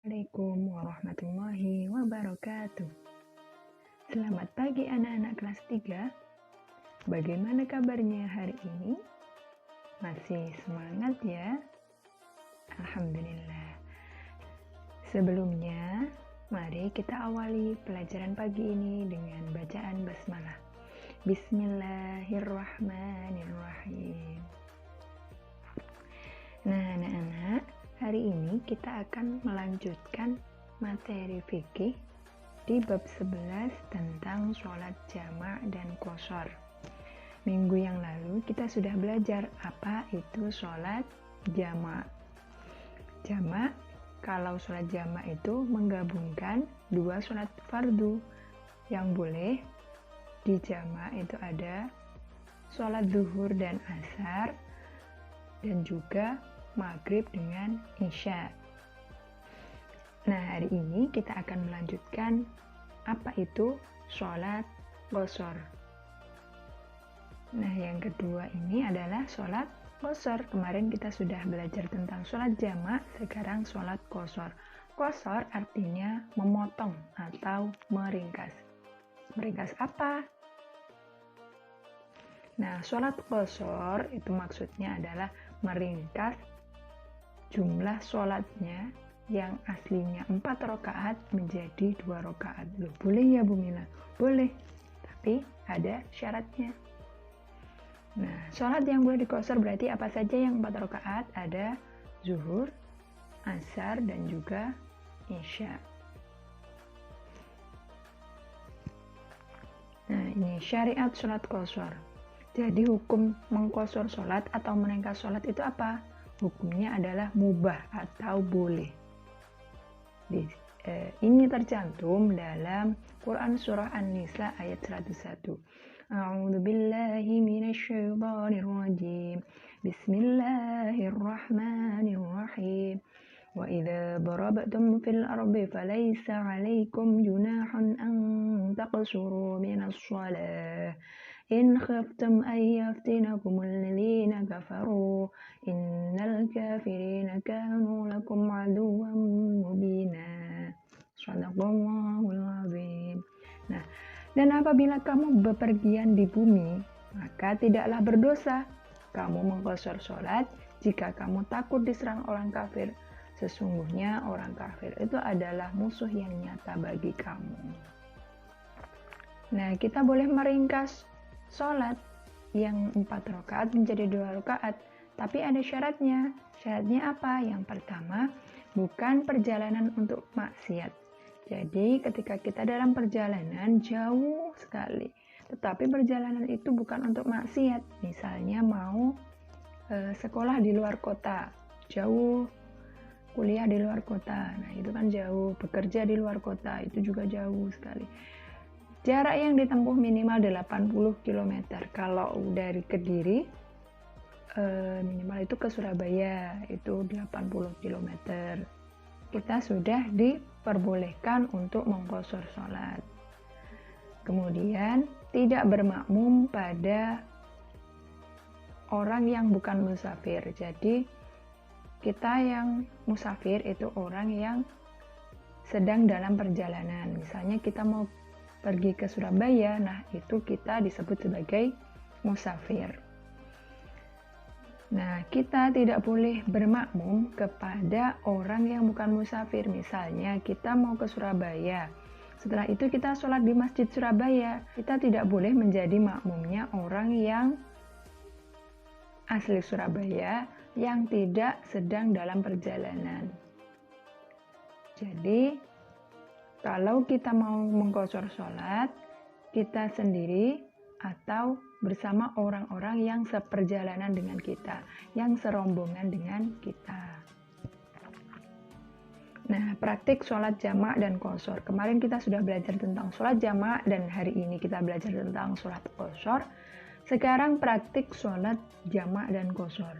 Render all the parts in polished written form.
Assalamualaikum warahmatullahi wabarakatuh. Selamat pagi anak-anak kelas 3. Bagaimana kabarnya hari ini? Masih semangat ya? Alhamdulillah. Sebelumnya, mari kita awali pelajaran pagi ini dengan bacaan basmalah. Bismillahirrahmanirrahim. Nah, anak-anak, hari ini kita akan melanjutkan materi fikih di bab 11 tentang sholat jamak dan qashar. Minggu yang lalu kita sudah belajar apa itu sholat jamak. Jamak, kalau sholat jamak itu menggabungkan dua sholat fardu. Yang boleh dijamak itu ada sholat zuhur dan asar, dan juga maghrib dengan isya. Nah, hari ini kita akan melanjutkan apa itu sholat qashar. Nah, yang kedua ini adalah sholat qashar. Kemarin kita sudah belajar tentang sholat jamak, sekarang sholat qashar. Qashar artinya memotong atau meringkas. Meringkas apa? Nah, sholat qashar itu maksudnya adalah meringkas jumlah sholatnya yang aslinya 4 rakaat menjadi 2 rakaat. Loh, boleh ya Bu Mila? Boleh, tapi ada syaratnya. Nah, sholat yang boleh diqashar berarti apa saja yang 4 rakaat? Ada zuhur, asar, dan juga isya. Nah, ini syariat sholat qashar. Jadi hukum mengqashar sholat atau meringkas sholat itu apa? Hukumnya adalah mubah atau boleh. Ini tercantum dalam Quran Surah An-Nisa ayat 101. A'udzu billahi minasyaitonir rajim. Bismillahirrahmanirrahim. Wa idza darabtum fil ardi falaysa 'alaikum junahun an taqsuru minas shalah. In khiftum an yaftinakum alladhina kafaru innal kafirina kanu lakum aduwwan mubina. Shadaqallahul azim. Nah, dan apabila kamu bepergian di bumi, maka tidaklah berdosa kamu mengqashar sholat jika kamu takut diserang orang kafir. Sesungguhnya orang kafir itu adalah musuh yang nyata bagi kamu. Nah, kita boleh meringkas sholat yang 4 rakaat menjadi 2 rakaat, tapi ada syaratnya. Syaratnya apa? Yang pertama, bukan perjalanan untuk maksiat. Jadi ketika kita dalam perjalanan jauh sekali, tetapi perjalanan itu bukan untuk maksiat. Misalnya mau sekolah di luar kota, jauh, kuliah di luar kota, nah itu kan jauh. Bekerja di luar kota, itu juga jauh sekali. Jarak yang ditempuh minimal 80 km. Kalau dari Kediri minimal itu ke Surabaya itu 80 km. Kita sudah diperbolehkan untuk mengqashar sholat. Kemudian tidak bermakmum pada orang yang bukan musafir. Jadi kita yang musafir itu orang yang sedang dalam perjalanan. Misalnya kita mau pergi ke Surabaya, nah itu kita disebut sebagai musafir. Nah, kita tidak boleh bermakmum kepada orang yang bukan musafir. Misalnya kita mau ke Surabaya, setelah itu kita sholat di Masjid Surabaya, kita tidak boleh menjadi makmumnya orang yang asli Surabaya yang tidak sedang dalam perjalanan. Jadi kalau kita mau mengqashar sholat, kita sendiri atau bersama orang-orang yang seperjalanan dengan kita, yang serombongan dengan kita. Nah, praktik sholat jamak dan qashar. Kemarin kita sudah belajar tentang sholat jamak dan hari ini kita belajar tentang sholat qashar. Sekarang praktik sholat jamak dan qashar.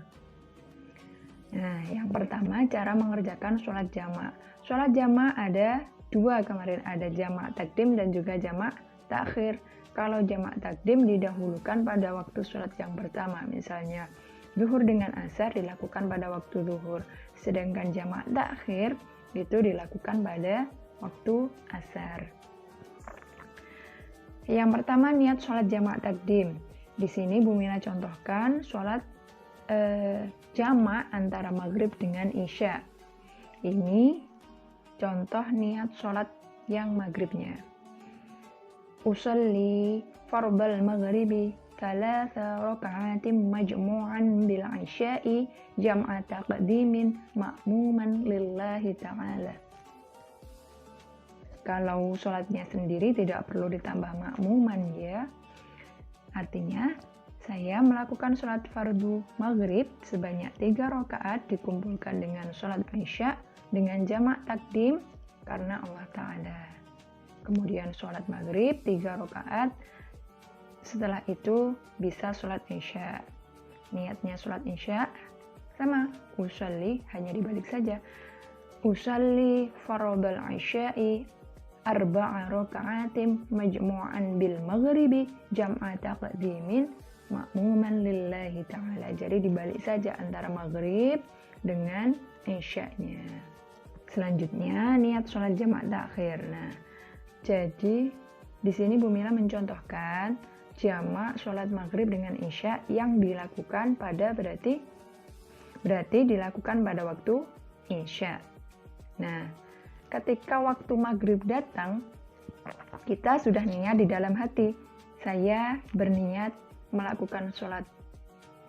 Nah, yang pertama cara mengerjakan sholat jamak. Sholat jamak ada dua kemarin, ada jamak takdim dan juga jamak takhir. Kalau jamak takdim didahulukan pada waktu sholat yang pertama, misalnya zuhur dengan asar dilakukan pada waktu zuhur, sedangkan jamak takhir itu dilakukan pada waktu asar. Yang pertama, niat sholat jamak takdim. Di sini Bu Mila contohkan sholat jamak antara maghrib dengan isya. Ini contoh niat sholat yang maghribnya. Usalli fardal maghribi 3 raka'atin majmu'an bil isya'i jam'a taqdimin ma'muman lillahi ta'ala. Kalau sholatnya sendiri tidak perlu ditambah makmuman ya. Artinya, saya melakukan sholat fardu maghrib sebanyak 3 rakaat dikumpulkan dengan sholat isya dengan jamak takdim karena Allah Ta'ala. Kemudian sholat maghrib 3 rakaat, setelah itu bisa sholat isya. Niatnya sholat isya sama, usalli, hanya dibalik saja. Usalli fardal isya'i 4 raka'atin majmu'an bil maghribi jam'a taqdimin ma'muman lillahi ta'ala. Jadi dibalik saja antara maghrib dengan isya'nya. Selanjutnya niat sholat jamak takhir. Nah, jadi di sini Bu Mila mencontohkan jamak sholat maghrib dengan isya yang dilakukan pada berarti dilakukan pada waktu isya. Nah, ketika waktu maghrib datang, kita sudah niat di dalam hati. Saya berniat melakukan sholat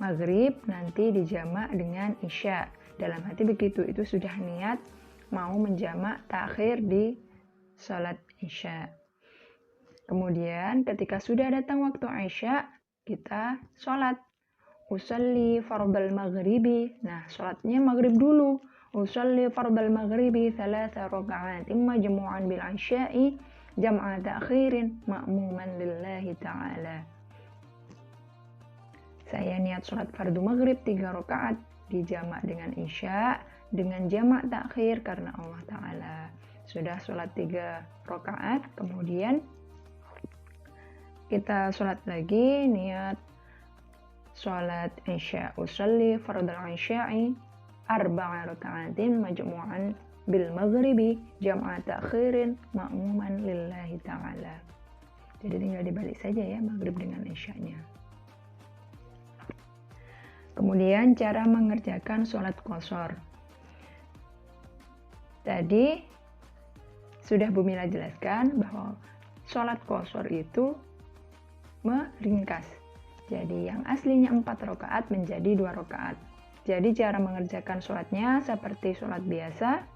maghrib nanti dijamak dengan isya. Dalam hati begitu, itu sudah niat mau menjamak takhir di sholat isya. Kemudian ketika sudah datang waktu isya, kita sholat. Usalli fardal maghribi. Nah, sholatnya maghrib dulu. Usalli fardal maghribi 3 raka'atin majmu'an bil isya'i jam'a ta'khirin ma'muman lillahi ta'ala. Saya niat sholat fardu maghrib 3 rakaat dijamak dengan isya dengan jamak takhir karena Allah Ta'ala. Sudah sholat 3 rakaat, kemudian kita sholat lagi niat sholat isya. Usalli fardal isya'i 4 raka'atin majmu'an bil maghribi jam'a ta'khirin ma'muman lillahi ta'ala. Jadi tinggal dibalik saja ya maghrib dengan isya'nya. Kemudian cara mengerjakan sholat qashar. Tadi sudah Bu Mila jelaskan bahwa sholat qashar itu meringkas. Jadi yang aslinya 4 rakaat menjadi 2 rakaat. Jadi cara mengerjakan sholatnya seperti sholat biasa,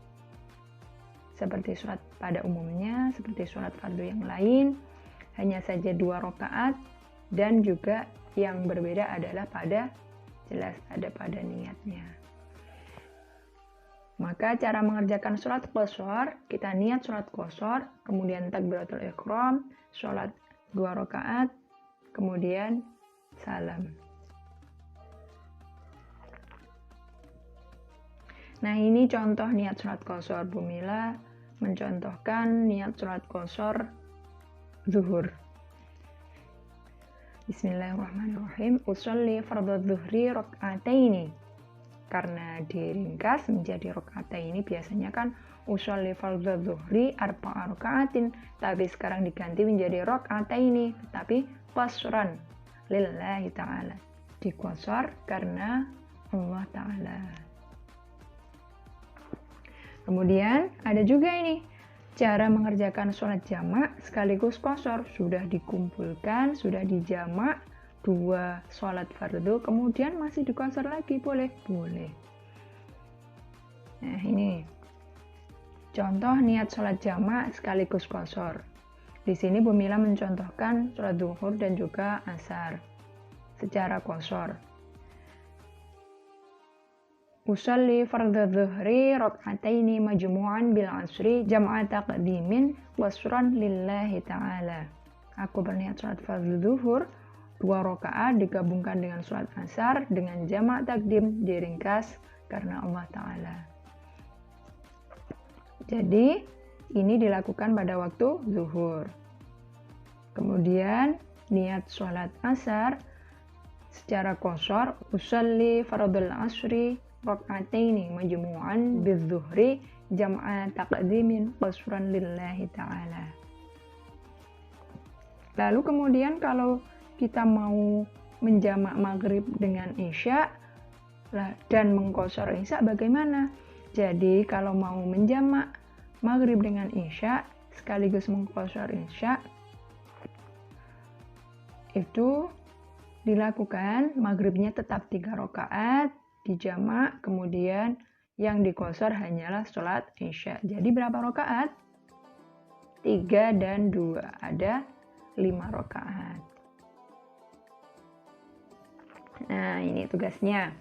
seperti sholat pada umumnya, seperti sholat fardu yang lain, hanya saja 2 rakaat, dan juga yang berbeda adalah pada niatnya. Maka cara mengerjakan sholat qashar, kita niat sholat qashar, kemudian takbiratul ihram, sholat 2 rakaat, kemudian salam. Nah, ini contoh niat sholat qashar. Bu Mila mencontohkan niat sholat qashar zuhur. Bismillahirrahmanirrahim. Usolli fardhu zuhri rak'ataini. Karena diringkas menjadi rak'ataini, biasanya kan usolli fardhu zuhri 4 raka'atin, tapi sekarang diganti menjadi rak'ataini, tetapi qashran lillahi ta'ala. Diqashar karena Allah Ta'ala. Kemudian ada juga ini cara mengerjakan sholat jamak sekaligus qashar. Sudah dikumpulkan, sudah dijamak 2 sholat fardu, kemudian masih diqashar lagi, boleh? Boleh. Nah, ini contoh niat sholat jamak sekaligus qashar. Di sini Bu Mila mencontohkan sholat zuhur dan juga asar secara qashar. Usalli fardhu zuhri rak'ataini majmu'an bil asri jam'a taqdimin qashran lillahi ta'ala. Aku berniat sholat fardhu zuhur 2 rakaat digabungkan dengan sholat asar dengan jamak takdim diringkas karena Allah Ta'ala. Jadi ini dilakukan pada waktu zuhur. Kemudian niat sholat asar secara qashar. Usalli fardhul asri rak'ataini majmu'an bizuhri jam'a taqdimin qasran lillahi ta'ala. Lalu kemudian kalau kita mau menjamak maghrib dengan isya dan mengqashar isya bagaimana? Jadi kalau mau menjamak maghrib dengan isya sekaligus mengqashar isya itu dilakukan maghribnya tetap 3 rakaat dijamak, kemudian yang diqashar hanyalah sholat isya. Jadi berapa rakaat? 3 dan 2, ada 5 rakaat. Nah, ini tugasnya.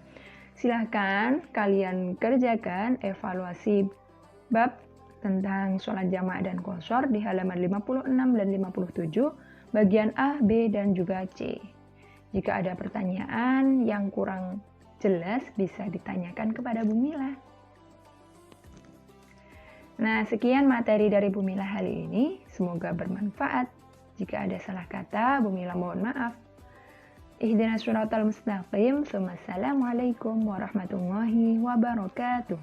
Silahkan kalian kerjakan evaluasi bab tentang sholat jamak dan qashar di halaman 56 dan 57, bagian A, B, dan juga C. Jika ada pertanyaan yang kurang jelas, bisa ditanyakan kepada Bu Mila. Nah, sekian materi dari Bu Mila hari ini. Semoga bermanfaat. Jika ada salah kata, Bu Mila mohon maaf. Ihdinas siratal mustaqim. Assalamualaikum warahmatullahi wabarakatuh.